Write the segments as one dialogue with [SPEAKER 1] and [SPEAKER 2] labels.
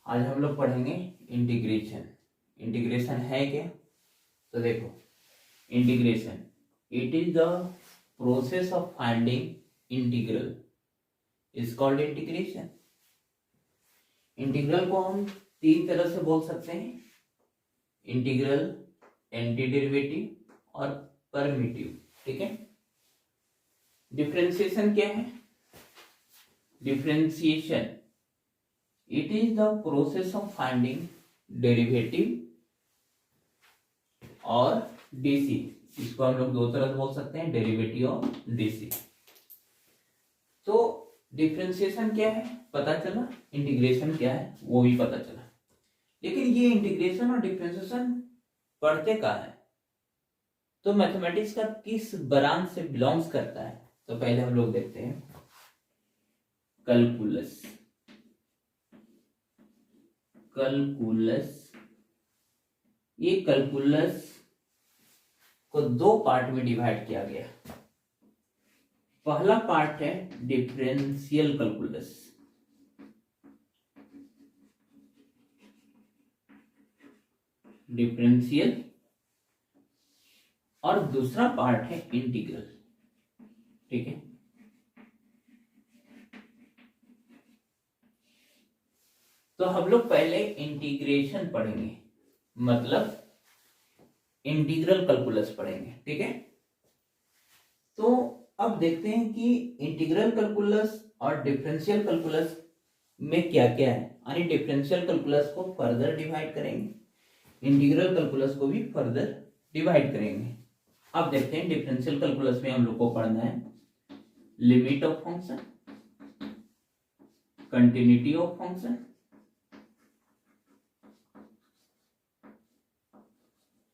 [SPEAKER 1] आज हम लोग पढ़ेंगे इंटीग्रेशन। इंटीग्रेशन है क्या? तो देखो, integration it is the process of finding integral is called integration. Integral को हम तीन तरह से बोल सकते हैं, इंटीग्रल, एंटी डेरिवेटिव और परमिटिव। ठीक है। डिफरेंशिएशन क्या है? Differentiation it is the process of finding derivative और डीसी। इसको हम लोग दो तरह से बोल सकते हैं, डेरिवेटिव और डीसी। तो डिफरेंशिएशन क्या है पता चला, इंटीग्रेशन क्या है वो भी पता चला। लेकिन ये इंटीग्रेशन और डिफरेंशिएशन पढ़ते कहाँ है? तो मैथमेटिक्स का किस ब्रांच से बिलोंग्स करता है? तो पहले हम लोग देखते हैं कैलकुलस। कैलकुलस, ये कैलकुलस को दो पार्ट में डिवाइड किया गया। पहला पार्ट है डिफरेंशियल कैलकुलस, डिफरेंशियल, और दूसरा पार्ट है इंटीग्रल। ठीक है। तो हम लोग पहले इंटीग्रेशन पढ़ेंगे, मतलब इंटीग्रल कैलकुलस पढ़ेंगे। ठीक है। तो अब देखते हैं कि इंटीग्रल कैलकुलस और डिफरेंशियल कैलकुलस में क्या क्या है। यानी डिफरेंशियल कैलकुलस को फर्दर डिवाइड करेंगे, इंटीग्रल कैलकुलस को भी फर्दर डिवाइड करेंगे। अब देखते हैं डिफरेंशियल कैलकुलस में हम लोग को पढ़ना है limit of function, continuity of function,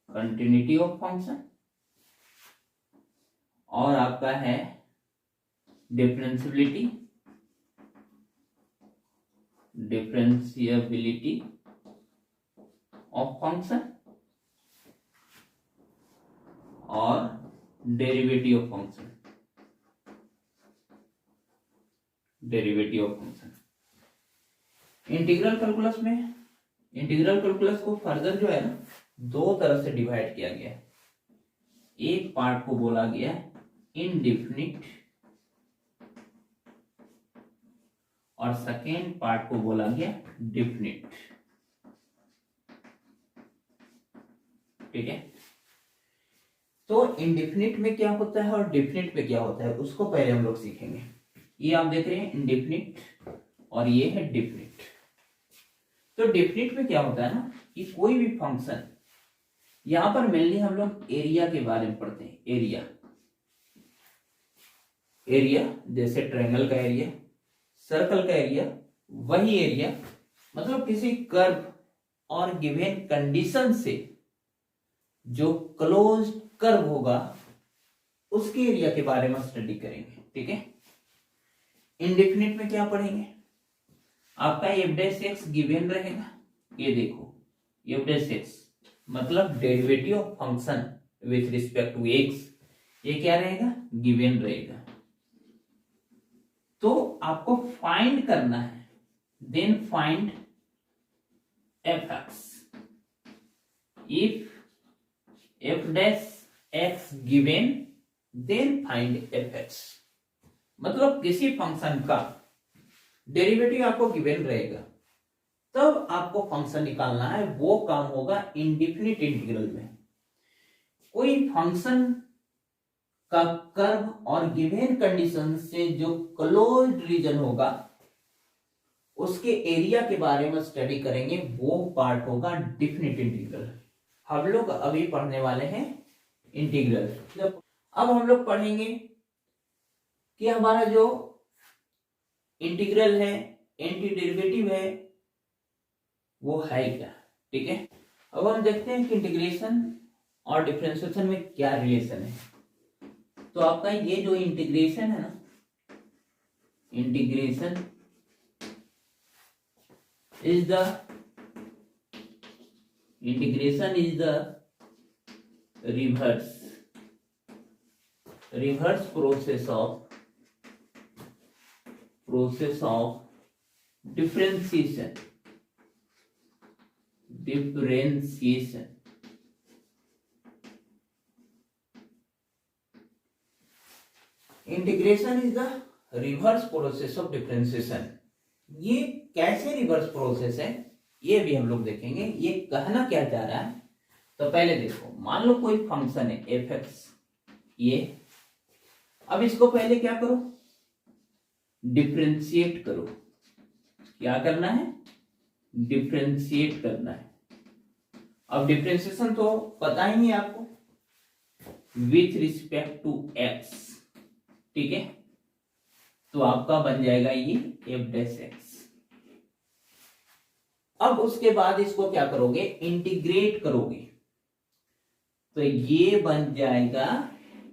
[SPEAKER 1] continuity of function, और आपका है डिफरेंशियबिलिटी, डिफरेंशियबिलिटी ऑफ फंक्शन, और derivative of function, derivative of function. Integral calculus में, इंटीग्रल कैलकुलस को फर्दर जो है ना दो तरह से डिवाइड किया गया है। एक पार्ट को बोला गया इनडिफिनिट और सेकेंड पार्ट को बोला गया डिफिनिट। ठीक है। तो इनडिफिनिट में क्या होता है और डिफिनिट में क्या होता है उसको पहले हम लोग सीखेंगे। ये आप देख रहे हैं इनडिफिनिट और ये है डिफिनिट। तो डिफिनिट में क्या होता है ना कि कोई भी फंक्शन, यहां पर मेनली हम लोग एरिया के बारे में पढ़ते हैं। एरिया, एरिया जैसे ट्रायंगल का एरिया, सर्कल का एरिया, वही एरिया मतलब किसी कर्व और गिवन कंडीशन से जो क्लोज कर्व होगा उसके एरिया के बारे में स्टडी करेंगे। ठीक है। इंडेफिनिट में क्या पढ़ेंगे? आपका एफ डैश एक्स गिवन रहेगा। ये देखो एफ डैश एक्स मतलब derivative of function with respect to X, ये क्या रहेगा? गिवन रहेगा। तो आपको फाइंड करना है, then find F X. If F dash X given then find F X, मतलब किसी फंक्शन का डेरिवेटिव आपको गिवन रहेगा तब आपको फंक्शन निकालना है। वो काम होगा इंडिफिनिट इंटीग्रल में। कोई फंक्शन का कर्व और गिवन कंडीशन से जो क्लोज्ड रीजन होगा उसके एरिया के बारे में स्टडी करेंगे, वो पार्ट होगा डिफिनिट इंटीग्रल। हम लोग अभी पढ़ने वाले हैं इंटीग्रल। अब हम लोग पढ़ेंगे कि हमारा जो इंटीग्रल है, एंटी डेरिवेटिव है, वो है क्या। ठीक है। अब हम देखते हैं कि इंटीग्रेशन और डिफरेंशिएशन में क्या रिलेशन है। तो आपका ये जो इंटीग्रेशन है ना, integration is the reverse process of differentiation. Differentiation. Integration is the reverse process of differentiation. ये कैसे रिवर्स प्रोसेस है ये भी हम लोग देखेंगे। ये कहना क्या चाह रहा है, तो पहले देखो, मान लो कोई फंक्शन है एफ एक्स, ये अब इसको पहले क्या करो, डिफरेंशिएट करो। क्या करना है, डिफरेंशिएट करना है। अब डिफरेंशिएशन तो पता ही नहीं आपको, विथ रिस्पेक्ट टू एक्स, ठीक है। तो आपका बन जाएगा ये एफ डैश एक्स। अब उसके बाद इसको क्या करोगे, इंटीग्रेट करोगे, तो ये बन जाएगा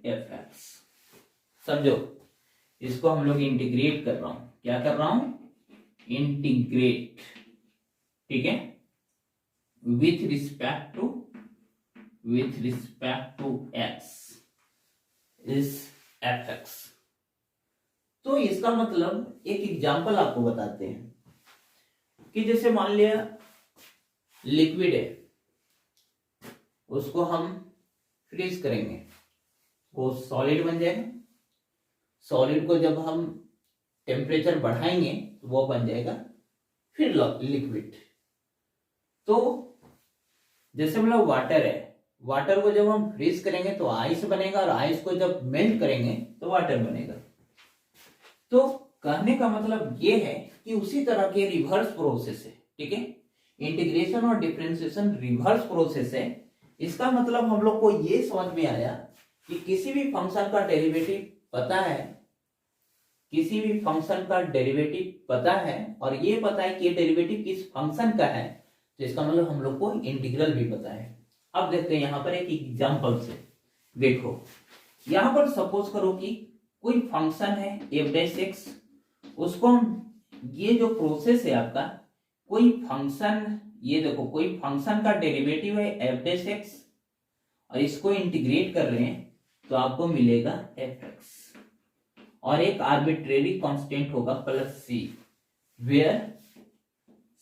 [SPEAKER 1] एफ एक्स। समझो, इसको हम लोग इंटीग्रेट कर रहा हूं। क्या कर रहा हूं, इंटीग्रेट, ठीक है, with respect to X is F X. तो इसका मतलब एक एग्जांपल आपको बताते हैं कि जैसे मान लिया लिक्विड है, उसको हम फ्रीज करेंगे, वो सॉलिड बन जाएगा। सॉलिड को जब हम टेम्परेचर बढ़ाएंगे तो वो बन जाएगा फिर लिक्विड। तो जैसे मतलब वाटर है, वाटर को जब हम फ्रीज करेंगे तो आइस बनेगा, और आइस को जब मेल्ट करेंगे तो वाटर बनेगा। तो कहने का मतलब ये है कि उसी तरह के रिवर्स प्रोसेस है, ठीक है। इंटीग्रेशन और डिफरेंशिएशन रिवर्स प्रोसेस है। इसका मतलब हम लोग को ये समझ में आया कि किसी भी फंक्शन का डेरिवेटिव पता है, किसी भी फंक्शन का डेरिवेटिव पता है, और ये पता है कि ये डेरिवेटिव किस फंक्शन का है, तो इसका मतलब हम लोग को इंटीग्रल भी पता है। अब देखते हैं यहां पर एक एग्जांपल से। देखो, यहां पर सपोज करो कि कोई फंक्शन है एफ डैश एक्स, उसको ये जो प्रोसेस है आपका, कोई फंक्शन, ये देखो कोई फंक्शन का डेरिवेटिव है एफ डैश एक्स, और इसको इंटीग्रेट कर रहे हैं तो आपको मिलेगा एफ एक्स, और एक आर्बिट्रेरी कांस्टेंट होगा plus C, where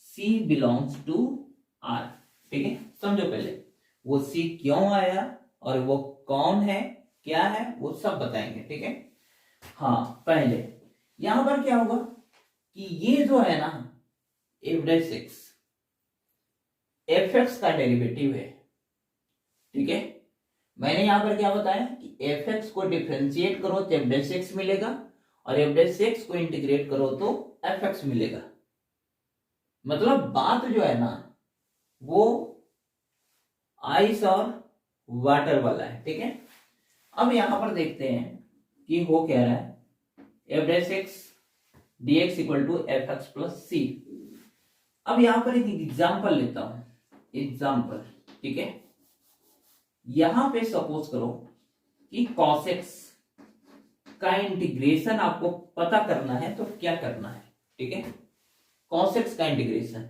[SPEAKER 1] C belongs to R, ठीक है। समझो पहले वो सी क्यों आया और वो कौन है, क्या है, वो सब बताएंगे, ठीक है। हाँ, पहले यहां पर क्या होगा कि ये जो है ना F dash x, F x का डेरिवेटिव है, ठीक है। मैंने यहां पर क्या बताया कि एफ एक्स को डिफरेंशिएट करो तो एफ डैश एक्स मिलेगा, और एफ डैश एक्स को इंटीग्रेट करो तो एफ एक्स मिलेगा। मतलब बात जो है ना वो आइस और वाटर वाला है, ठीक है। अब यहां पर देखते हैं कि हो क्या रहा है, F dash X dx equal to F X plus C. अब यहां पर एक एग्जांपल लेता हूं, एग्जांपल, ठीक है। यहां पे सपोज करो कि cos x का इंटीग्रेशन आपको पता करना है, तो क्या करना है, ठीक है। cos x का इंटीग्रेशन,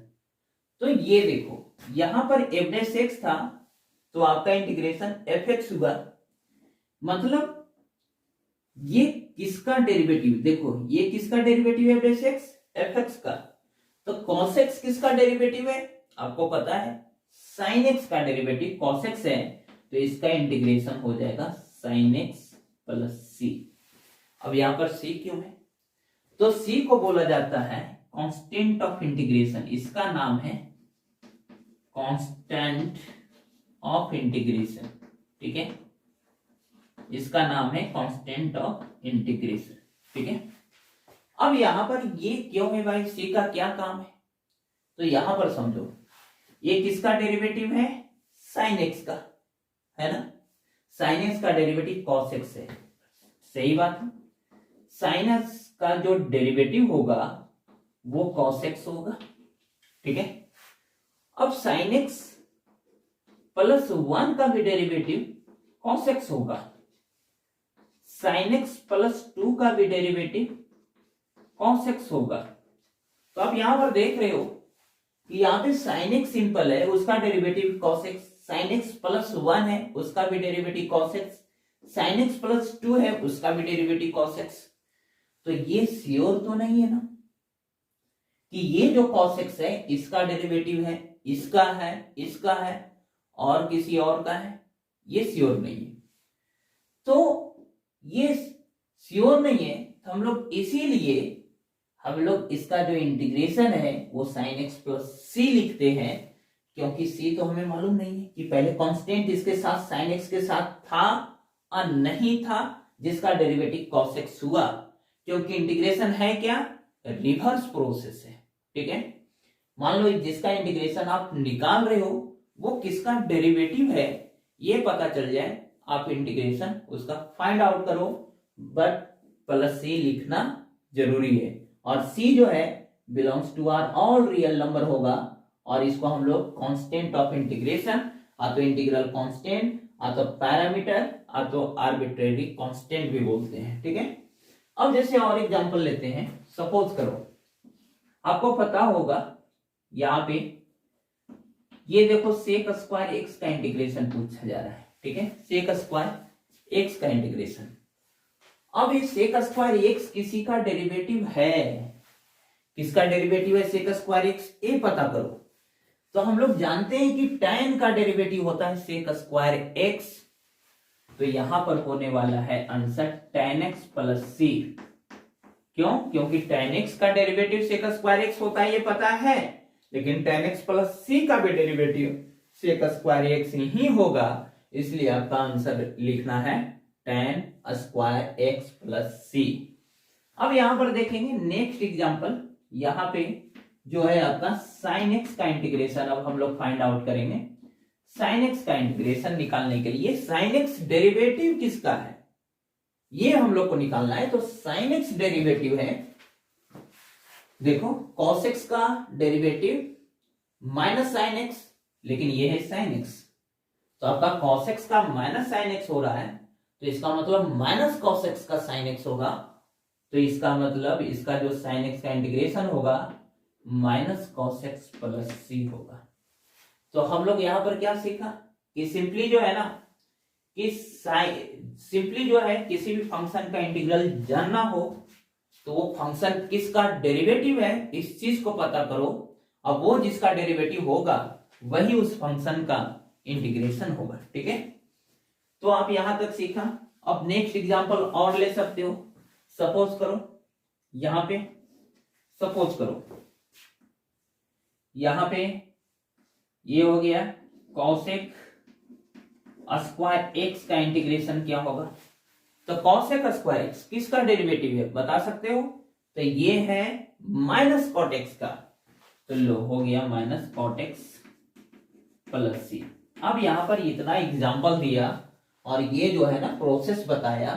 [SPEAKER 1] तो ये देखो यहां पर एफ डैश एक्स था तो आपका इंटीग्रेशन एफ एक्स हुआ। मतलब ये किसका डेरिवेटिव, देखो ये किसका डेरिवेटिव है, F dash x, F x का। तो cos x किसका डेरिवेटिव है, आपको पता है sin x का डेरिवेटिव cos x है, तो इसका इंटीग्रेशन हो जाएगा sin x प्लस सी। अब यहां पर c क्यों है, तो c को बोला जाता है कांस्टेंट ऑफ इंटीग्रेशन, इसका नाम है कांस्टेंट ऑफ इंटीग्रेशन, ठीक है, इसका नाम है कांस्टेंट ऑफ इंटीग्रेशन, ठीक है। अब यहां पर ये क्यों है भाई, सी का क्या काम है, तो यहां पर समझो ये किसका डेरिवेटिव है, साइन एक्स का, है ना। साइन एक्स का डेरिवेटिव कॉस एक्स है, सही बात है। साइन एक्स का जो डेरिवेटिव होगा वो कॉस एक्स होगा, ठीक है। अब साइन एक्स प्लस 1 का भी डेरिवेटिव कॉस एक्स होगा, साइन एक्स प्लस 2 का भी डेरिवेटिव कॉस एक्स होगा। तो आप यहां पर देख रहे हो कि यहां पे साइन एक्स सिंपल है, उसका derivative cos x, sine x plus 1 है उसका भी derivative cos x, sine x plus 2 है उसका भी डेरिवेटिव कॉस एक्स। तो ये श्योर तो नहीं है ना, कि ये जो cos x है इसका डेरिवेटिव है, इसका है, इसका है और किसी और का है, ये श्योर नहीं है। तो ये श्योर नहीं है तो हम लोग इसीलिए हम लोग इसका जो इंटीग्रेशन है वो sin x प्लस सी लिखते हैं, क्योंकि c तो हमें मालूम नहीं है कि पहले कांस्टेंट इसके साथ sin x के साथ था और नहीं था जिसका डेरिवेटिव cos x हुआ, क्योंकि इंटीग्रेशन है क्या, रिवर्स प्रोसेस है। ठीक है, मान लो जिसका इंटीग्रेशन आप निकाल रहे हो वो किसका डेरिवेटिव है ये पता चल जाए, आप इंटीग्रेशन उसका फाइंड आउट करो, बट प्लस सी लिखना जरूरी है। और सी जो है belongs to R all real number होगा, और इसको हम लोग कांस्टेंट ऑफ इंटीग्रेशन, आ तो इंटीग्रल कांस्टेंट, आ तो पैरामीटर, आ तो आर्बिट्रेरी कांस्टेंट भी बोलते हैं। ठीक है, अब जैसे और एग्जांपल लेते हैं। सपोज करो आपको पता होगा यहाँ पे ये देखो सेक स्क्वायर एक्स का इंटीग्रेशन पूछा जा रहा है। ठीक है, सेक स्क्वायर एक्स का इंटीग्रेशन। अब ये सेक स्क्वायर एक्स किसी का डेरिवेटिव है, किसका डेरिवेटिव है सेक स्क्वायर एक्स, ये पता करो। तो हम लोग जानते हैं कि tan का डेरिवेटिव होता है सेक स्क्वायर एक्स, तो यहां पर होने वाला है आंसर tan x प्लस सी। क्यों, क्योंकि tan x का डेरिवेटिव सेक स्क्वायर एक्स होता है ये पता है, लेकिन tan x प्लस सी का भी डेरिवेटिव सेक स्क्वायर एक्स ही होगा, इसलिए आपका आंसर लिखना है tan square x plus C. अब यहां पर देखेंगे नेक्स्ट एग्जांपल, यहां पे जो है आपका sin x का इंटीग्रेशन अब हम लोग फाइंड आउट करेंगे। sin x का इंटीग्रेशन निकालने के लिए sin x डेरिवेटिव किसका है ये हम लोग को निकालना है। तो sin x डेरिवेटिव है, देखो cos x का डेरिवेटिव माइनस sin x, लेकिन ये है sin x, तो आपका cos x का माइनस sin x हो रहा है, तो इसका मतलब माइनस cos x का sin x होगा, तो इसका मतलब इसका जो sin x का इंटीग्रेशन होगा माइनस cos x प्लस सी होगा। तो हम लोग यहां पर क्या सीखा कि सिंपली जो है ना कि सिंपली जो है किसी भी फंक्शन का इंटीग्रल जानना हो तो वो फंक्शन किसका डेरिवेटिव है इस चीज को पता करो, अब वो जिसका डेरिवेटिव होगा वही उस फंक्शन का इंटीग्रेशन होगा। ठीक है, तो आप यहां तक सीखा। अब नेक्स्ट एग्जांपल और ले सकते हो। सपोज करो यहां पे, सपोज करो यहां पे ये हो गया कॉसेक स्क्वायर एक्स का इंटीग्रेशन क्या होगा, तो कॉसेक स्क्वायर एक्स किसका डेरिवेटिव है बता सकते हो, तो ये है माइनस कॉट एक्स का, तो लो हो गया minus cot X plus C. अब यहां पर इतना एग्जांपल दिया और ये जो है ना प्रोसेस बताया,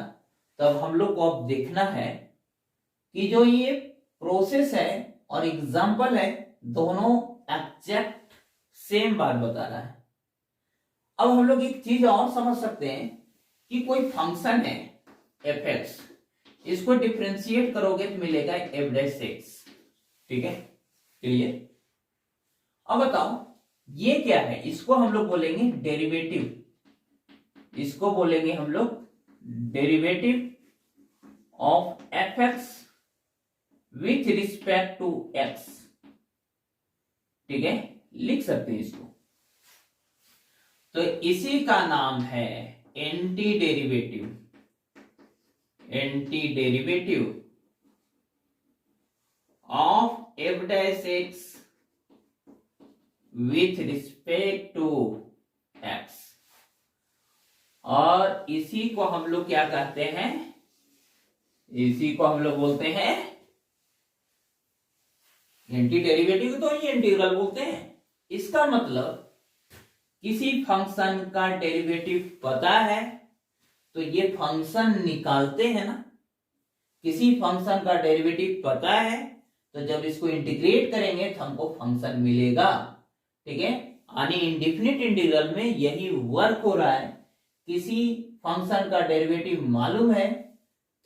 [SPEAKER 1] तब हम लोग को अब देखना है कि जो ये प्रोसेस है और एग्जांपल है दोनों एग्जैक्ट सेम बात बता रहा है। अब हम लोग एक चीज और समझ सकते हैं कि कोई फंक्शन है एफ एक्स, इसको डिफरेंशिएट करोगे तो मिलेगा एफ डैश एक्स। ठीक है, क्लियर। अब बताओ ये क्या है, इसको हम लोग बोलेंगे डेरिवेटिव, इसको बोलेंगे हम लोग derivative of F X with respect to X. ठीक है, लिख सकते हैं इसको, तो इसी का नाम है anti derivative, anti derivative of F dash X with respect to X. और इसी को हम लोग क्या कहते हैं, इसी को हम लोग बोलते हैं एंटी डेरिवेटिव, तो ये इंटीग्रल बोलते हैं। इसका मतलब किसी फंक्शन का डेरिवेटिव पता है तो ये फंक्शन निकालते हैं ना, किसी फंक्शन का डेरिवेटिव पता है तो जब इसको इंटीग्रेट करेंगे तो हमको फंक्शन मिलेगा। ठीक है, यानी इंडेफिनिट इंटीग्रल में यही वर्क हो रहा है, किसी फंक्शन का डेरिवेटिव मालूम है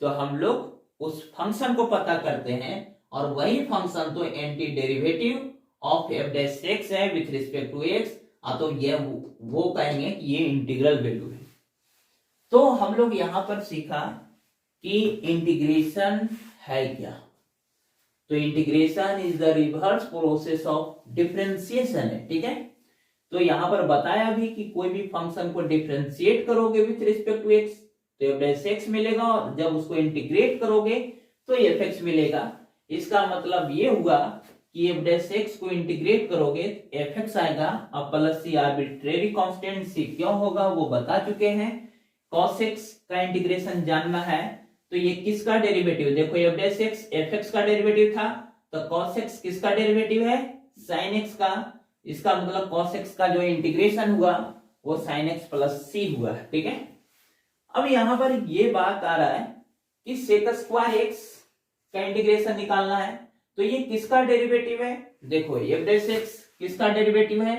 [SPEAKER 1] तो हम लोग उस फंक्शन को पता करते हैं, और वही फंक्शन तो anti derivative of F dash x है विथ रिस्पेक्ट टू एक्स, तो ये वो कहेंगे कि ये इंटीग्रल वैल्यू है। तो हम लोग यहां पर सीखा कि इंटीग्रेशन है क्या, तो integration is the reverse process of differentiation है, ठीक है। तो यहां पर बताया भी कि कोई भी फंक्शन को डिफरेंशिएट करोगे विथ रिस्पेक्ट टू एक्स तो एफ डैश एक्स मिलेगा, और जब उसको इंटीग्रेट करोगे तो एफ एक्स मिलेगा। इसका मतलब ये हुआ कि एफ डैश एक्स को इंटीग्रेट करोगे एफ एक्स आएगा, अब प्लस सी आर्बिट्रेरी कांस्टेंट सी क्यों होगा वो बता चुके हैं। cos x का इंटीग्रेशन जानना है तो ये किसका डेरिवेटिव, देखो F dash x F x का डेरिवेटिव था, तो cos x किसका डेरिवेटिव है, sin x का। इसका मतलब cos x का जो इंटीग्रेशन हुआ वो sin x प्लस सी हुआ, ठीक है। अब यहां पर ये बात आ रहा है कि sec स्क्वायर x का इंटीग्रेशन निकालना है, तो ये किसका डेरिवेटिव है, देखो एफ डैश एक्स किसका डेरिवेटिव है,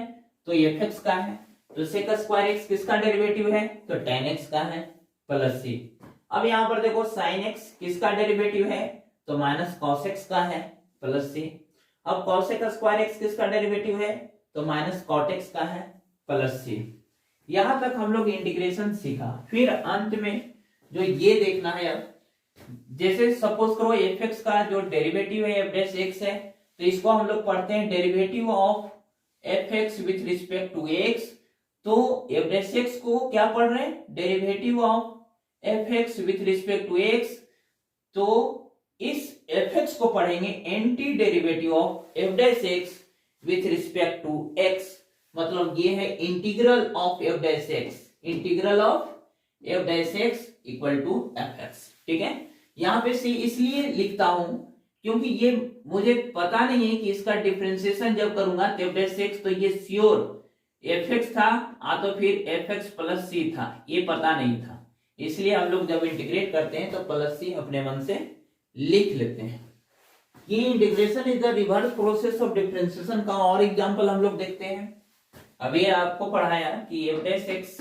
[SPEAKER 1] तो एफ एक्स का है। तो sec स्क्वायर x किसका डेरिवेटिव है, तो tan x का है प्लस सी। अब यहां पर देखो sin x किसका डेरिवेटिव है, तो माइनस cos x का है प्लस सी। अब cosec स्क्वायर x किसका डेरिवेटिव है, तो माइनस cot x का है प्लस सी। यहां तक हम लोग इंटीग्रेशन सीखा। फिर अंत में जो ये देखना है, अब जैसे सपोज करो एफ एक्स का जो डेरिवेटिव है एफ डैश एक्स है, तो इसको हम लोग पढ़ते हैं derivative of F X with respect to X. तो एफ डैश एक्स को क्या पढ़ रहे हैं, derivative of F X with respect to X. तो इस एफ एक्स को पढ़ेंगे anti derivative of F dash X with respect to X, मतलब ये है integral of F dash X, integral of F dash X equal to F X, ठीक है। यहां पे सी इसलिए लिखता हूं क्योंकि ये मुझे पता नहीं है कि इसका डिफरेंशिएशन जब करूंगा तो एफ डैश एक्स तो ये श्योर एफ एक्स था तो फिर एफ एक्स प्लस सी था, ये पता नहीं था। इसलिए हम लोग जब इंटीग्रेट करते हैं तो प्लस सी अपने मन से लिख लेते हैं। ये integration is the reverse process of differentiation का और एग्जांपल हम लोग देखते हैं। अभी आपको पढ़ाया कि एफ डैश एक्स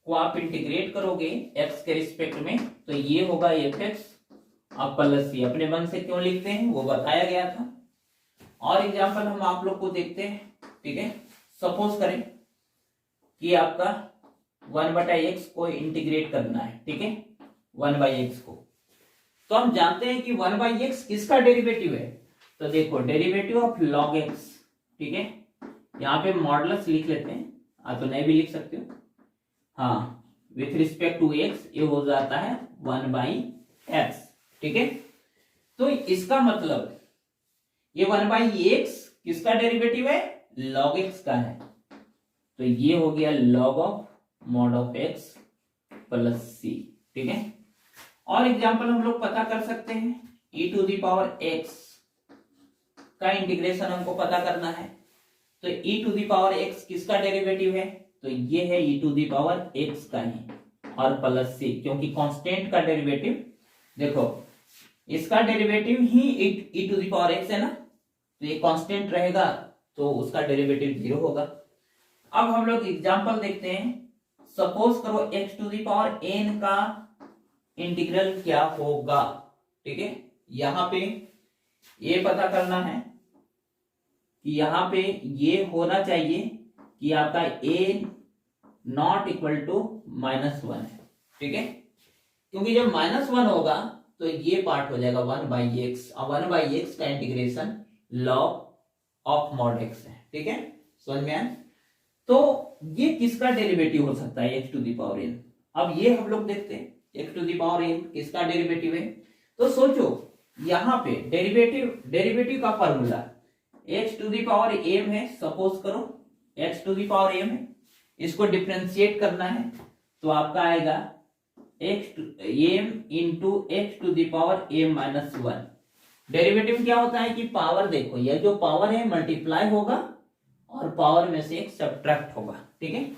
[SPEAKER 1] को आप इंटीग्रेट करोगे एक्स के रिस्पेक्ट में तो ये होगा एफ एक्स आप प्लस सी, अपने मन से क्यों लिखते हैं वो बताया गया था। और एग्जांपल हम आप लोग को देखते हैं, ठीक है। सपोज करें कि आपका 1/x को इंटीग्रेट करना है, ठीक है, 1/x को। तो हम जानते हैं कि 1/x किसका डेरिवेटिव है, तो देखो डेरिवेटिव ऑफ log x, ठीक है। यहाँ पे मॉडुलस लिख लेते हैं, तो नहीं भी लिख सकते हो, हाँ, विथ रिस्पेक्ट टू x ये हो जाता है 1/x, ठीक है। तो इसका मतलब ये 1/x किसका डेरिवेटिव है, log x का है, तो ये हो गया log of mod of x plus C, ठीक है। और एग्जांपल हम लोग पता कर सकते हैं e to the power x का इंटीग्रेशन हमको पता करना है, तो e to the power x किसका डेरिवेटिव है, तो ये है e to the power x का ही और प्लस सी, क्योंकि कांस्टेंट का डेरिवेटिव देखो इसका डेरिवेटिव ही e to the power x है ना, तो ये कांस्टेंट रहेगा तो उसका डेरिवेटिव 0 होगा। अब हम लोग एग्जांपल देखते हैं। सपोज करो x to the power n का इंटीग्रल क्या होगा, ठीक है। यहां पे ये पता करना है कि यहां पे ये होना चाहिए कि आपका a नॉट इक्वल टू -1 है, ठीक है। क्योंकि जब -1 होगा तो ये पार्ट हो जाएगा 1/x, और 1/x का integration log of mod x है, ठीक है, समझ में आया। तो ये किसका डेरिवेटिव हो सकता है x to the power n। अब ये हम लोग देखते हैं x to the power n किसका डेरिवेटिव है, तो सोचो यहाँ पे डेरिवेटिव का formula x to the power m है, सपोज करो x to the power m है, इसको डिफरेंशिएट करना है तो आपका आएगा m into x to the power m-1। Derivative क्या होता है कि पावर, देखो यह जो पावर है मल्टीप्लाई होगा और पावर में से एक सब्ट्रैक्ट होगा, ठीक है।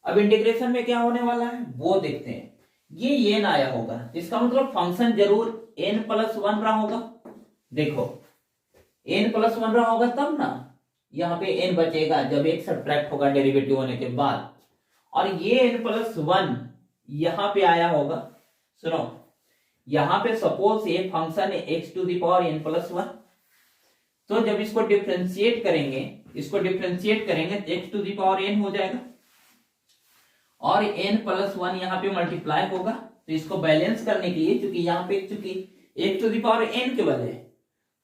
[SPEAKER 1] अब इंटीग्रेशन में क्या होने वाला है वो देखते हैं। ये n आया होगा, इसका मतलब फंक्शन जरूर n+1 रहा होगा। देखो n+1 रहा होगा तब ना यहाँ पे n बचेगा जब एक सब्ट्रैक्ट होगा डेरिवेटिव होने के बाद, और ये n+1 यहाँ पे आया होगा। सुनो यहाँ पे सपोज ये फंक्शन है x to the power n+1, तो जब इसको डिफरेंशिएट करेंगे तो x to the power n हो जाएगा और n+1 यहाँ पे मल्टीप्लाई होगा। तो इसको बैलेंस करने के लिए, क्योंकि यहाँ पे चूंकि x to the power n केवल है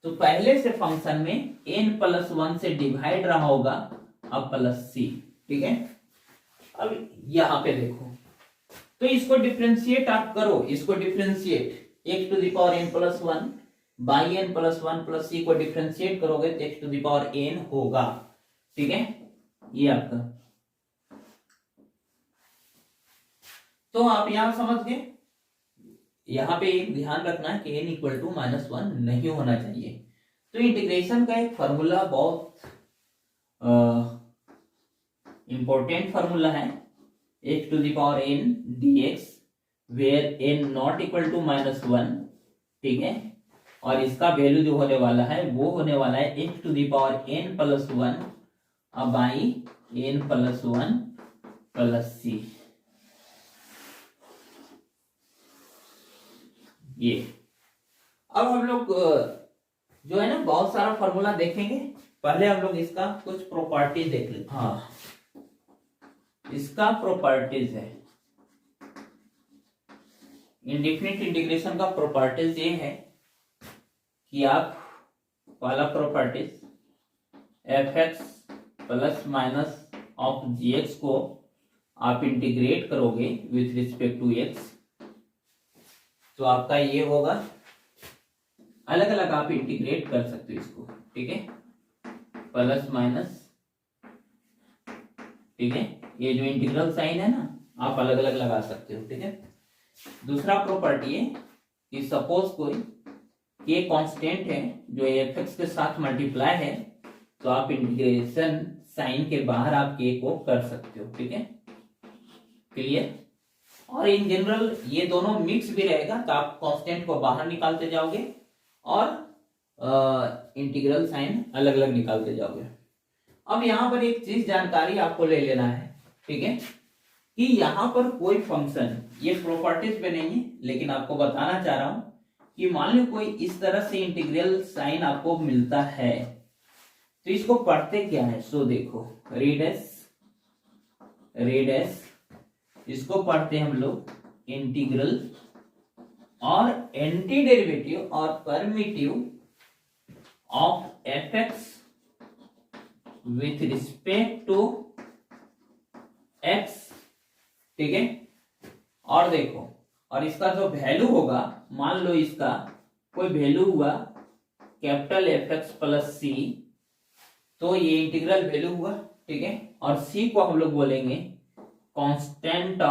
[SPEAKER 1] तो पहले से फंक्शन में n+1 से डिवाइड रहा होगा, अब प्लस सी, ठीक है। अब यहां पे देखो, तो इसको डिफ्रेंशिएट आप करो, इसको differentiate x⁴n+1 by n+1 plus सी को डिफ्रेंशिएट करोगे तो x⁴n होगा, ठीक है। ये आपका, तो आप यहां समझ गए। यहां पे एक ध्यान रखना है कि n = -1 नहीं होना चाहिए। तो इंटीग्रेशन का एक फॉर्मूला बहुत इंपॉर्टेंट फॉर्मूला है, x⁴n dx where n not equal to -1, ठीक है। और इसका वैल्यू जो होने वाला है वो होने वाला है x⁴n+1 बाई n+1 प्लस सी। ये अब हम लोग जो है ना बहुत सारा फॉर्मूला देखेंगे, पहले हम लोग इसका कुछ प्रॉपर्टीज देख लेते। हाँ, इसका प्रॉपर्टीज है, इंडेफिनिट इंटीग्रेशन का प्रॉपर्टीज ये है कि आप पहला properties f(x) plus minus of gx को आप इंटीग्रेट करोगे विथ रिस्पेक्ट टू x, तो आपका ये होगा। अलग अलग आप इंटीग्रेट कर सकते हो इसको, ठीक है, प्लस माइनस, ठीक है। ये जो इंटीग्रल साइन है ना, आप अलग अलग लगा सकते हो, ठीक है। दूसरा प्रॉपर्टी है कि सपोज कोई k कांस्टेंट है जो f(x) के साथ मल्टीप्लाई है, तो आप इंटीग्रेशन साइन के बाहर आप k को कर सकते हो, ठीक है, क्लियर। और इन जनरल ये दोनों मिक्स भी रहेगा, तो आप कांस्टेंट को बाहर निकालते जाओगे और इंटीग्रल साइन अलग अलग निकालते जाओगे। अब यहां पर एक चीज जानकारी आपको ले लेना है, ठीक है, कि यहां पर कोई फंक्शन, ये प्रॉपर्टीज पे नहीं है लेकिन आपको बताना चाह रहा हूं कि मान लो कोई इस तरह से इंटीग्रल साइन आपको मिलता है, तो इसको पढ़ते क्या है। सो देखो, रेड इसको पढ़ते हैं हम लोग इंटीग्रल और एंटी डेरिवेटिव और primitive of f(x) with respect to x, ठीक है। और देखो, और इसका जो वैल्यू होगा, मान लो इसका कोई वैल्यू हुआ कैपिटल f(x) प्लस सी, तो ये इंटीग्रल वैल्यू हुआ, ठीक है। और सी को हम लोग बोलेंगे कांस्टेंट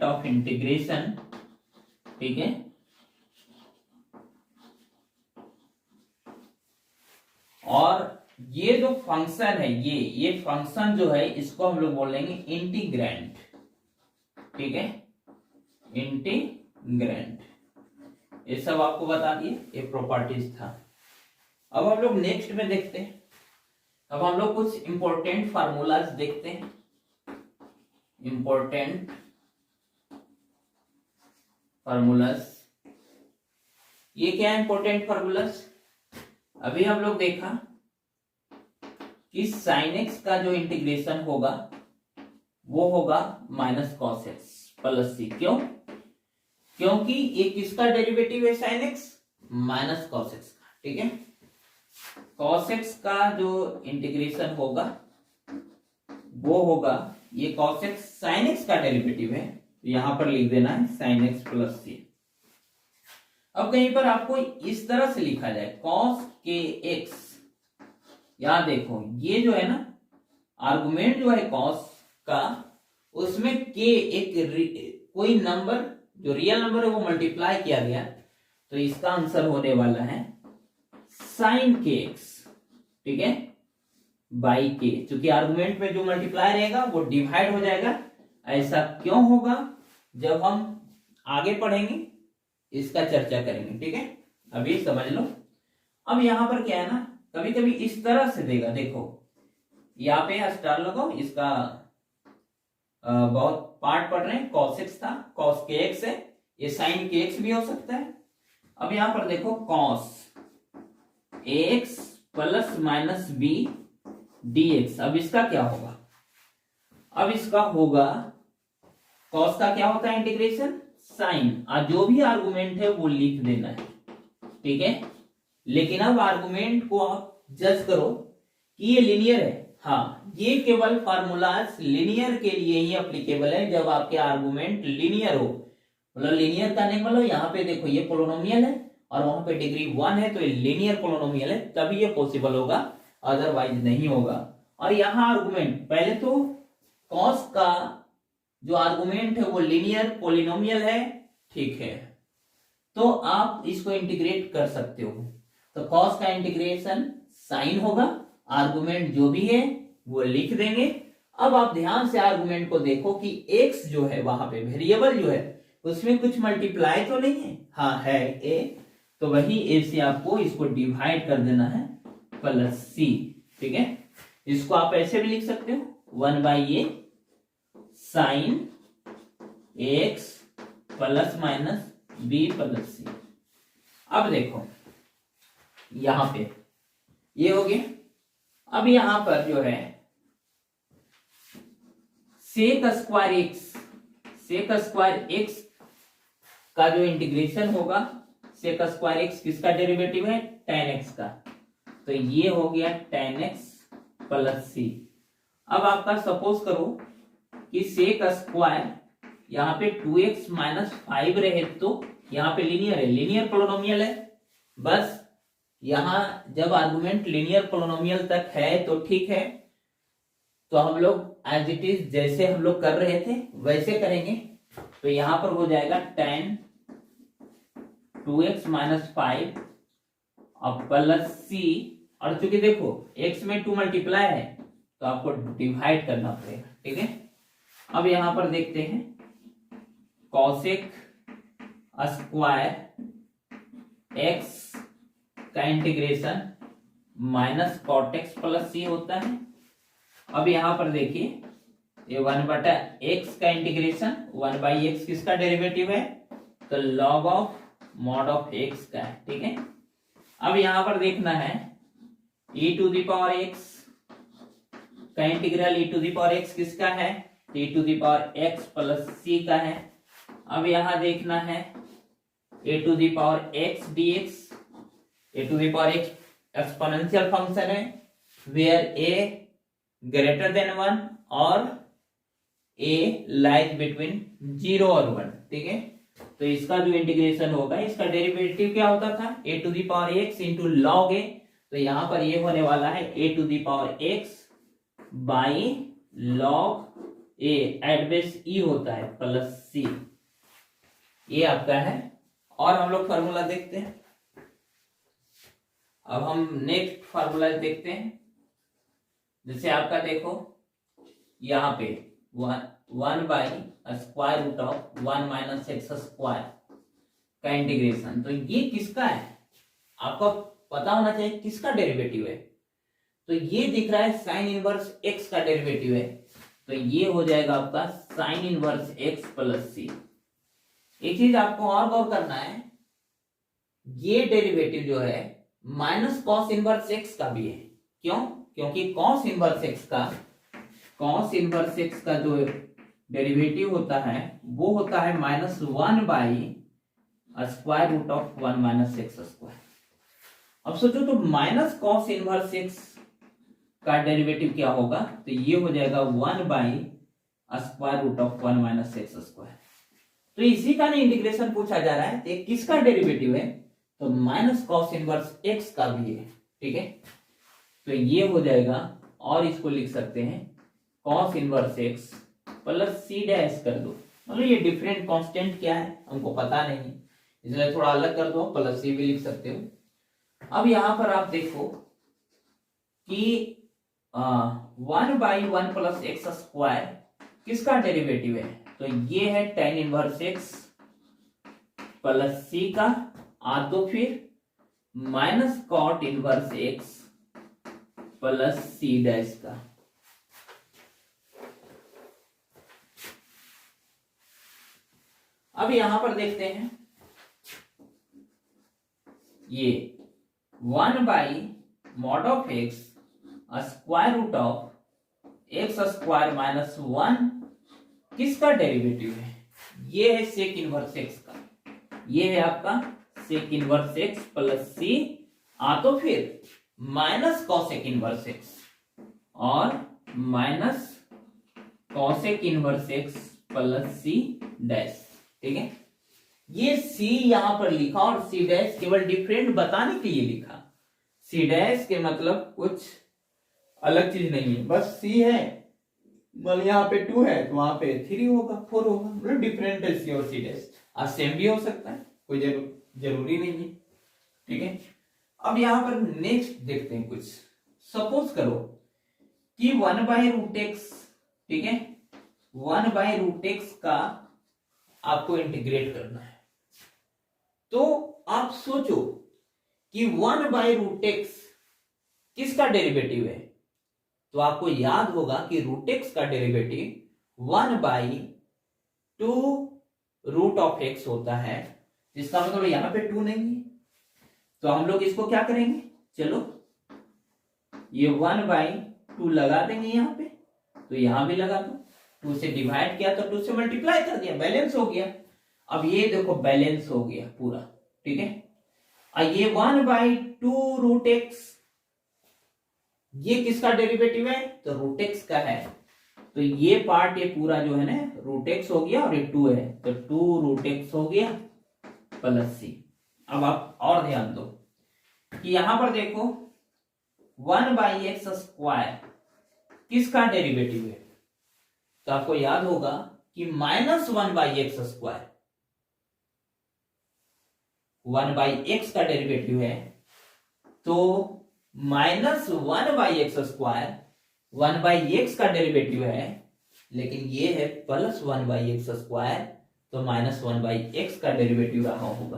[SPEAKER 1] ऑफ इंटीग्रेशन, ठीक है। और ये जो फंक्शन है, ये फंक्शन जो है इसको हम लोग बोलेंगे इंटीग्रैंड, ठीक है, इंटीग्रैंड। ये सब आपको बता दिए, ये प्रॉपर्टीज था। अब हम लोग नेक्स्ट में देखते हैं, अब हम लोग कुछ इंपॉर्टेंट फार्मूलाज देखते हैं। इंपॉर्टेंट फार्मूलाज, ये क्या है इंपॉर्टेंट फार्मूलाज? अभी हम लोग देखा कि sin x का जो इंटीग्रेशन होगा वो होगा -cos x प्लस सी। क्यों? क्योंकि ये किसका डेरिवेटिव है sin x? -cos x का, ठीक है। cos x का जो इंटीग्रेशन होगा वो होगा, ये cos x sin x का डेरिवेटिव है, तो यहां पर लिख देना है sin x प्लस सी। अब कहीं पर आपको इस तरह से लिखा जाए cos kx, यहां देखो ये जो है ना आर्गुमेंट जो है cos का, उसमें k एक कोई नंबर जो रियल नंबर है वो मल्टीप्लाई किया गया, तो इसका आंसर होने वाला है sin kx, ठीक है, बाई के। क्योंकि आर्गुमेंट में जो मल्टीप्लाई रहेगा वो डिवाइड हो जाएगा। ऐसा क्यों होगा, जब हम आगे पढ़ेंगे इसका चर्चा करेंगे, ठीक है, अभी समझ लो। अब यहां पर क्या है ना, कभी कभी इस तरह से देगा, देखो यहाँ पे स्टार लगाओ, इसका बहुत पार्ट पढ़ रहे हैं, cos x था, cos kx है, ये sin kx भी हो सकता है। अब यहां पर देखो cos ax plus minus b dx, अब इसका क्या होगा? अब इसका होगा cos का क्या होता है इंटीग्रेशन साइन, और जो भी आर्गुमेंट है वो लिख देना है, ठीक है। लेकिन अब आर्गुमेंट को आप जज करो कि ये लीनियर है। हाँ, ये केवल फार्मूलाज लीनियर के लिए ही एप्लीकेबल है, जब आपके आर्गुमेंट लीनियर हो। मतलब लीनियर करने का मतलब यहाँ पे देखो ये पोलिनोमियल है और वहां पे डिग्री 1 है, तो ये लीनियर पोलिनोमियल है, तभी ये पॉसिबल होगा, अदरवाइज नहीं होगा। और यहाँ आर्गुमेंट, पहले तो कॉस का जो आर्गुमेंट है वो लीनियर पोलिनोमियल है, ठीक है, तो आप इसको इंटीग्रेट कर सकते हो। तो कॉस का इंटीग्रेशन साइन होगा, आर्गुमेंट जो भी है वो लिख देंगे। अब आप ध्यान से आर्गुमेंट को देखो कि x जो है वहां पे वेरिएबल जो है उसमें कुछ मल्टीप्लाई तो नहीं है, हाँ है a, तो वही a से आपको इसको डिवाइड कर देना है प्लस c, ठीक है। इसको आप ऐसे भी लिख सकते हो 1/a sine x plus minus b plus c। अब देखो यहां पे ये हो गया। अब यहां पर जो है सेक स्क्वायर एक्स का जो इंटीग्रेशन होगा, सेक स्क्वायर एक्स किसका डेरिवेटिव है, tan x का, तो ये हो गया tan x प्लस c। अब आपका सपोज करो कि सेक स्क्वायर यहाँ पे 2x माइनस 5 रहे, तो यहाँ पे लीनियर है, लीनियर पोलिनोमियल है। बस यहां जब आर्गुमेंट लीनियर पोलिनोमियल तक है तो ठीक है, तो हम लोग एज इट इज जैसे हम लोग कर रहे थे वैसे करेंगे। तो यहां पर हो जाएगा tan 2x माइनस 5 और प्लस c, और चूंकि देखो x में 2 मल्टीप्लाई है तो आपको डिवाइड करना पड़ेगा, ठीक है। अब यहां पर देखते हैं कॉसेक स्क्वायर x का integration minus cot X plus C होता है। अब यहां पर देखिए ये 1/x का इंटीग्रेशन 1/x किसका डेरिवेटिव है, तो log of mod of x का है, ठीक है। अब यहां पर देखना है e to the power x का integral, e to the power x किसका है, e to the power x plus c का है। अब यहां देखना है a to the power x dx, a to the power x exponential function है वेयर a ग्रेटर देन 1 और a लाइज बिटवीन 0 और 1, ठीक है। तो इसका जो इंटीग्रेशन होगा, इसका डेरिवेटिव क्या होता था, a to the power x into log a, तो यहां पर ये होने वाला है a to the power x by log a, at base e होता है प्लस c, ये आपका है। और हम लोग फार्मूला देखते हैं। अब हम नेक्स्ट फार्मूला देखते हैं। जैसे आपका देखो यहाँ पे 1/√1 माइनस एक्स स्क्वायर का इंटीग्रेशन, तो ये किसका है, आपको पता होना चाहिए किसका डेरिवेटिव है। तो ये दिख रहा है साइन इनवर्स एक्स का डेरिवेटिव है, तो ये हो जाएगा आपका साइन इनवर्स एक्स प्लस सी। एक चीज आपको और गौर करना है, ये डेरिवेटिव जो है माइनस कॉस इनवर्स एक्स का भी है। क्यों, क्योंकि कॉस इनवर्स एक्स का जो डेरिवेटिव होता है वो होता है -1/√1 माइनस एक्स स्क्वायर। अब सोचो तो माइनस कॉस इनवर्स एक्स का डेरिवेटिव क्या होगा, तो ये हो जाएगा 1/√1 माइनस एक्स स्क्वायर। तो इसी का ना इंटीग्रेशन पूछा जा रहा है, तो किसका डेरिवेटिव है, तो माइनस कॉस इनवर्स एक्स का भी है, ठीक है। तो ये हो जाएगा, और इसको लिख सकते हैं cos inverse X plus C dash कर दो, मतलब ये डिफरेंट कांस्टेंट क्या है हमको पता नहीं, इसलिए थोड़ा अलग कर दो, प्लस सी भी लिख सकते हो। अब यहां पर आप देखो कि 1/1 प्लस एक्स स्क्वायर किसका डेरिवेटिव है, तो ये है tan inverse X plus C का, आ दो फिर minus cot inverse X plus C dash का। अब यहां पर देखते हैं ये 1/mod of X square root of X square minus 1 किसका डेरिवेटिव है, ये है सेक इनवर्स एक्स का, ये है आपका sec inverse X plus C, तो फिर माइनस कॉसेक इनवर्स एक्स और minus cosec inverse X plus C dash. ठीक है, ये सी यहां पर लिखा और सी डैश केवल डिफरेंट बताने के लिए लिखा। सी डैश के मतलब कुछ अलग चीज नहीं है, बस सी है, मतलब यहाँ पे 2 है तो वहां पे 3 होगा, 4 होगा, मतलब डिफरेंट है सी और सी डैश। सेम भी हो सकता है, कोई जरूरी नहीं है। ठीक है, अब यहां पर नेक्स्ट देखते हैं कुछ। सपोज करो कि 1/√x, ठीक है, 1/√x का आपको इंटीग्रेट करना है। तो आप सोचो कि 1/√x किसका डेरिवेटिव है, तो आपको याद होगा कि √x का डेरिवेटिव 1/2√x होता है, जिसका मतलब यहां पे 2 नहीं है, तो हम लोग इसको क्या करेंगे, चलो ये 1/2 लगा देंगे यहां पे, तो यहां भी लगा दो, 2 से डिवाइड किया तो 2 से मल्टीप्लाई कर दिया, बैलेंस हो गया। अब ये देखो बैलेंस हो गया पूरा। ठीक है, ये 1/2√x ये किसका डेरिवेटिव है, तो √x का है, तो ये पार्ट ये पूरा जो है ना √x हो गया और ये 2 है, तो 2√x हो गया प्लस सी। अब आप और ध्यान दो कि यहां पर देखो 1/x² किसका डेरिवेटिव है, तो आपको याद होगा कि -1/x², 1/x का डेरिवेटिव है, तो -1/x², 1/x का डेरिवेटिव है, लेकिन ये है +1/x², तो -1/x का डेरिवेटिव रहा होगा,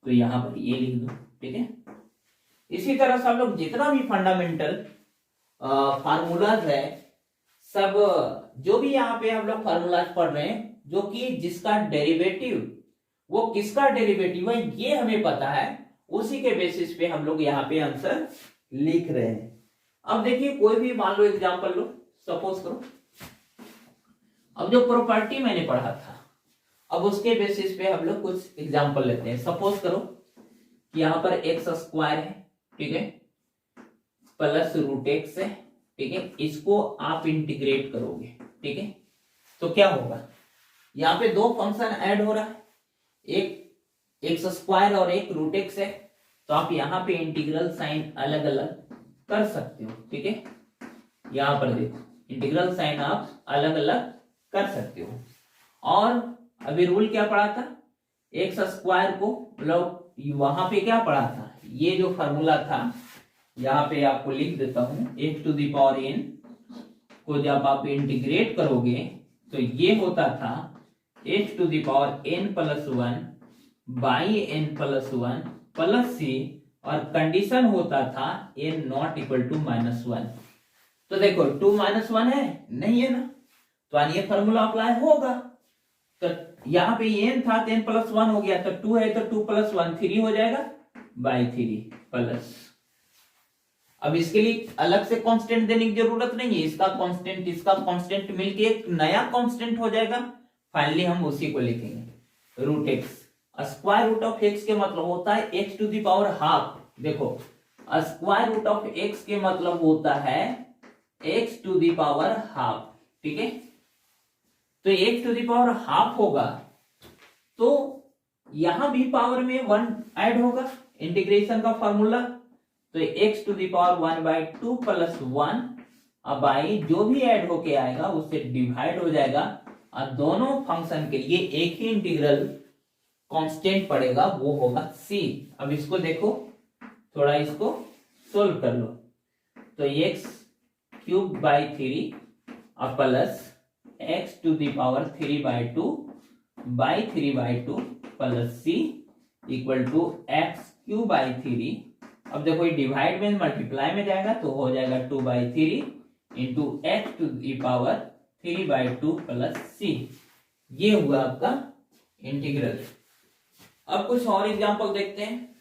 [SPEAKER 1] तो यहां पर ये लिख दो। ठीक है, इसी तरह से हम लोग जितना भी फंडामेंटल फार्मूलाज है, सब जो भी यहाँ पे हम लोग फार्मूलाज पढ़ रहे हैं, जो कि जिसका डेरिवेटिव वो किसका डेरिवेटिव है ये हमें पता है, उसी के बेसिस पे हम लोग यहाँ पे आंसर लिख रहे हैं। अब देखिए कोई भी मान लो एग्जांपल लो, सपोज करो, अब जो प्रॉपर्टी मैंने पढ़ा था, अब उसके बेसिस पे हम लोग कुछ एग्जांपल लेते हैं। सपोज करो कि यहाँ पर x² है, ठीक है, प्लस √x है, ठीक है, इसको आप इंटीग्रेट करोगे। ठीक है, तो क्या होगा, यहाँ पे 2 फंक्शन ऐड हो रहा है, एक x² और एक √x है, तो आप यहाँ पे इंटीग्रल साइन अलग अलग कर सकते हो। ठीक है, यहां पर देखो इंटीग्रल साइन आप अलग अलग कर सकते हो। और अभी रूल क्या पढ़ा था, x² को मतलब वहां पे क्या पढ़ा था, ये जो फॉर्मूला था यहाँ पे आपको लिख देता हूं, x⁴n को जब आप इंटीग्रेट करोगे तो ये होता था x⁴n+1/n+1 प्लस सी, और कंडीशन होता था n नॉट इक्वल टू -1। तो देखो 2 -1 है नहीं है ना, तो ये फॉर्मूला अप्लाई होगा, तो यहाँ पे n था तो n+1 हो गया, तो 2 है तो 2 + 1 3 हो जाएगा /3 प्लस। अब इसके लिए अलग से कांस्टेंट देने की जरूरत नहीं है, इसका कांस्टेंट इसका कांस्टेंट मिलके एक नया कांस्टेंट हो जाएगा, फाइनली हम उसी को लिखेंगे √x। √x के मतलब होता है x⁴ देखो √x के मतलब होता है x⁴. ठीक है, तो x⁴ होगा, तो यहां भी पावर में 1 ऐड होगा, इंटीग्रेशन का फॉर्मूला, तो x⁴1/2 + 1 बाई जो भी ऐड होके आएगा उससे डिवाइड हो जाएगा, और दोनों फंक्शन के लिए एक ही इंटीग्रल कांस्टेंट पड़ेगा, वो होगा c। अब इसको देखो, थोड़ा इसको सोल्व कर लो, तो x³/3 plus x⁴3/2 plus c equal to x³/3। अब देखो ये डिवाइड में मल्टीप्लाई में जाएगा तो हो जाएगा 2/3 इंटू x⁴3/2 प्लस c। ये हुआ आपका इंटीग्रल। अब कुछ और एग्जांपल देखते हैं।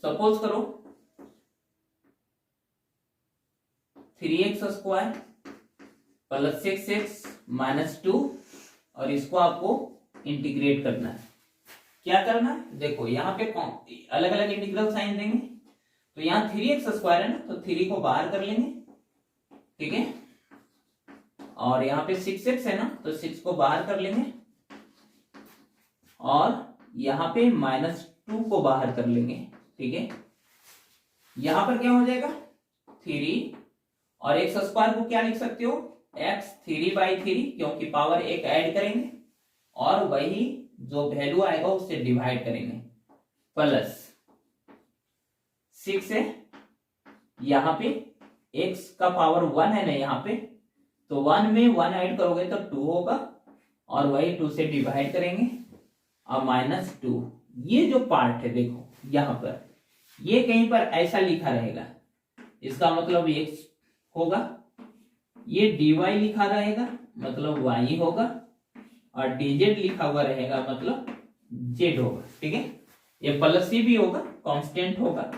[SPEAKER 1] सपोज करो 3x² प्लस 6x -2 और इसको आपको इंटीग्रेट करना है। क्या करना है, देखो यहाँ पे अलग अलग इंटीग्रल साइन देंगे। तो यहाँ 3x² है ना, तो 3 को बाहर कर लेंगे, ठीक है। और यहाँ पे 6x है ना, तो 6 को बाहर कर लेंगे और यहाँ पे -2 को बाहर कर लेंगे, ठीक है। यहाँ पर क्या हो जाएगा 3 और x² को क्या लिख सकते हो x 3/3, क्योंकि पावर एक ऐड करेंगे और वही जो वैल्यू आएगा उससे डिवाइड करेंगे, प्लस 6 है। यहाँ पे x का पावर 1 है ना यहाँ पे, तो 1 में 1 ऐड करोगे तो 2 होगा और वही 2 से डिवाइड करेंगे और -2। ये जो पार्ट है देखो यहाँ पर, ये कहीं पर ऐसा लिखा रहेगा, इसका मतलब x होगा, ये dy लिखा रहेगा मतलब y होगा और dz लिखा हुआ रहेगा मतलब z होगा, ठीक है। ये प्लस सी भी होगा, कांस्टेंट होगा,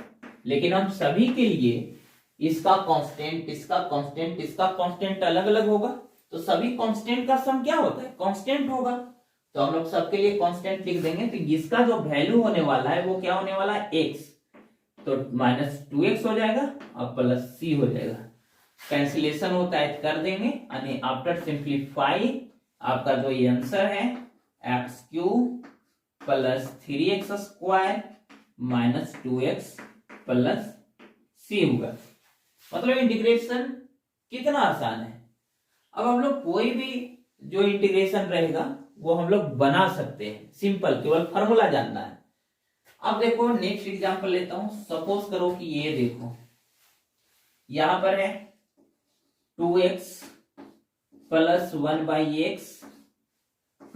[SPEAKER 1] लेकिन हम सभी के लिए इसका कांस्टेंट, इसका कांस्टेंट, इसका कांस्टेंट अलग अलग होगा, तो सभी कांस्टेंट का सम क्या होता है, कांस्टेंट होगा। तो हम लोग सबके लिए कांस्टेंट लिख देंगे। तो इसका जो वैल्यू होने वाला है वो क्या होने वाला है x, तो -2x हो जाएगा और +c हो जाएगा। कैंसिलेशन होता है कर देंगे, यानी आफ्टर सिंप्लीफाई आपका जो ये आंसर है x³ + 3x² -2x +c होगा। मतलब इंटीग्रेशन कितना आसान है। अब हम लोग कोई भी जो इंटीग्रेशन रहेगा वो हम लोग बना सकते हैं, सिंपल, केवल फॉर्मूला जानना है। अब देखो नेक्स्ट एग्जांपल लेता हूं। सपोज करो कि ये देखो यहां पर है 2x + 1/x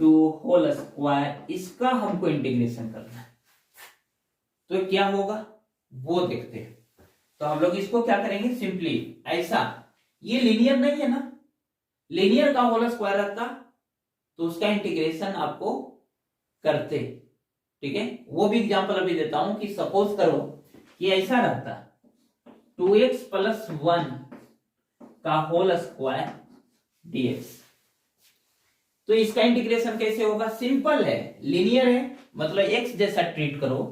[SPEAKER 1] (2)², इसका हमको इंटीग्रेशन करना है। तो क्या होगा वो देखते हैं। तो हम लोग इसको क्या करेंगे, सिंपली ऐसा, ये लीनियर नहीं है ना, लीनियर का होल स्क्वायर रहता तो उसका इंटीग्रेशन आपको करते, ठीक है। वो भी एग्जांपल अभी देता हूं कि सपोज करो कि ऐसा रहता 2x + 1 का होल स्क्वायर dx, तो इसका इंटीग्रेशन कैसे होगा, सिंपल है, लीनियर है, मतलब x जैसा ट्रीट करो।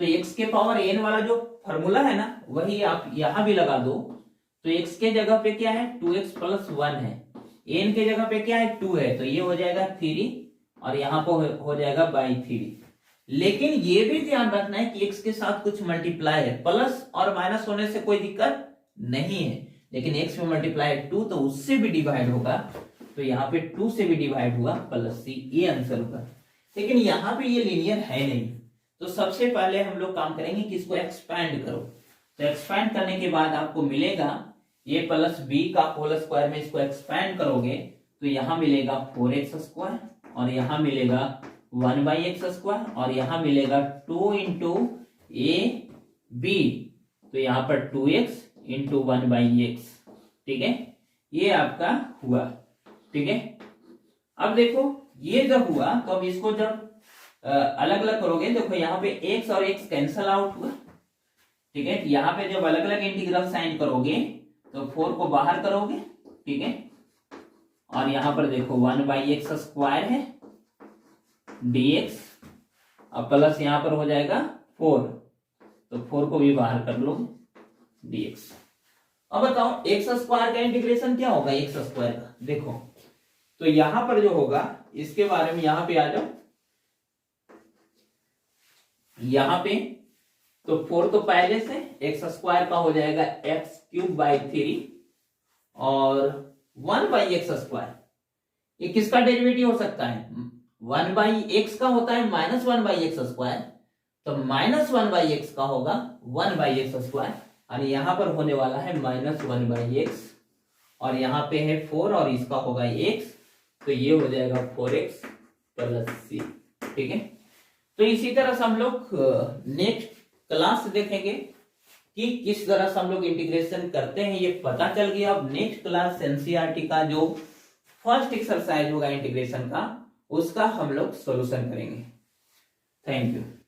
[SPEAKER 1] तो x के पावर n वाला जो फॉर्मूला है ना वही आप यहां भी लगा दो। तो x के जगह पे क्या है 2x + 1 है, n के जगह पे क्या है 2 है, तो ये हो जाएगा 3 और यहाँ पर हो जाएगा /3। लेकिन ये भी ध्यान रखना है कि x के साथ कुछ मल्टीप्लाई है, प्लस और माइनस होने से कोई दिक्कत नहीं है, लेकिन x में मल्टीप्लाई 2 तो उससे भी डिवाइड होगा, तो यहाँ पे 2 से भी डिवाइड हुआ +c, ये आंसर होगा। लेकिन यहाँ पे ये लीनियर है नहीं, तो सबसे पहले हम लोग काम करेंगे कि इसको एक्सपैंड करो। तो एक्सपैंड करने के बाद आपको मिलेगा ये +b का होल स्क्वायर में इसको एक्सपैंड करोगे तो यहाँ मिलेगा 4x² और यहाँ मिलेगा 1/x² और यहाँ मिलेगा 2 × ab, तो यहाँ पर 2x × 1/x, ठीक है। ये आपका हुआ, ठीक है। अब देखो ये जब हुआ तो अब इसको जब अलग अलग करोगे, देखो यहाँ पे x और x कैंसल आउट हुआ, ठीक है। यहाँ पे जब अलग अलग इंटीग्रल साइन करोगे तो 4 को बाहर करोगे, ठीक है। और यहाँ पर देखो 1/x² है dx और प्लस यहाँ पर हो जाएगा 4, तो 4 को भी बाहर कर लो dx। अब बताओ x² का इंटीग्रेशन क्या होगा, x² का देखो, तो यहां पर जो होगा इसके बारे में यहां पे आ जाओ, यहां पे तो 4 तो पहले से, x² का हो जाएगा x³ और 1/x², ये किसका डेरिवेटिव हो सकता है, 1/x का होता है -1/x², तो -1/x का होगा 1/x² और यहां पर होने वाला है -1/x और यहाँ पे है 4 और इसका होगा x, तो ये हो जाएगा 4x + c, ठीक है। तो इसी तरह से हम लोग नेक्स्ट क्लास देखेंगे कि किस तरह से हम लोग इंटीग्रेशन करते हैं, ये पता चल गया। अब नेक्स्ट क्लास एनसीईआरटी का जो फर्स्ट एक्सरसाइज होगा इंटीग्रेशन का, उसका हम लोग सॉल्यूशन करेंगे। Thank you.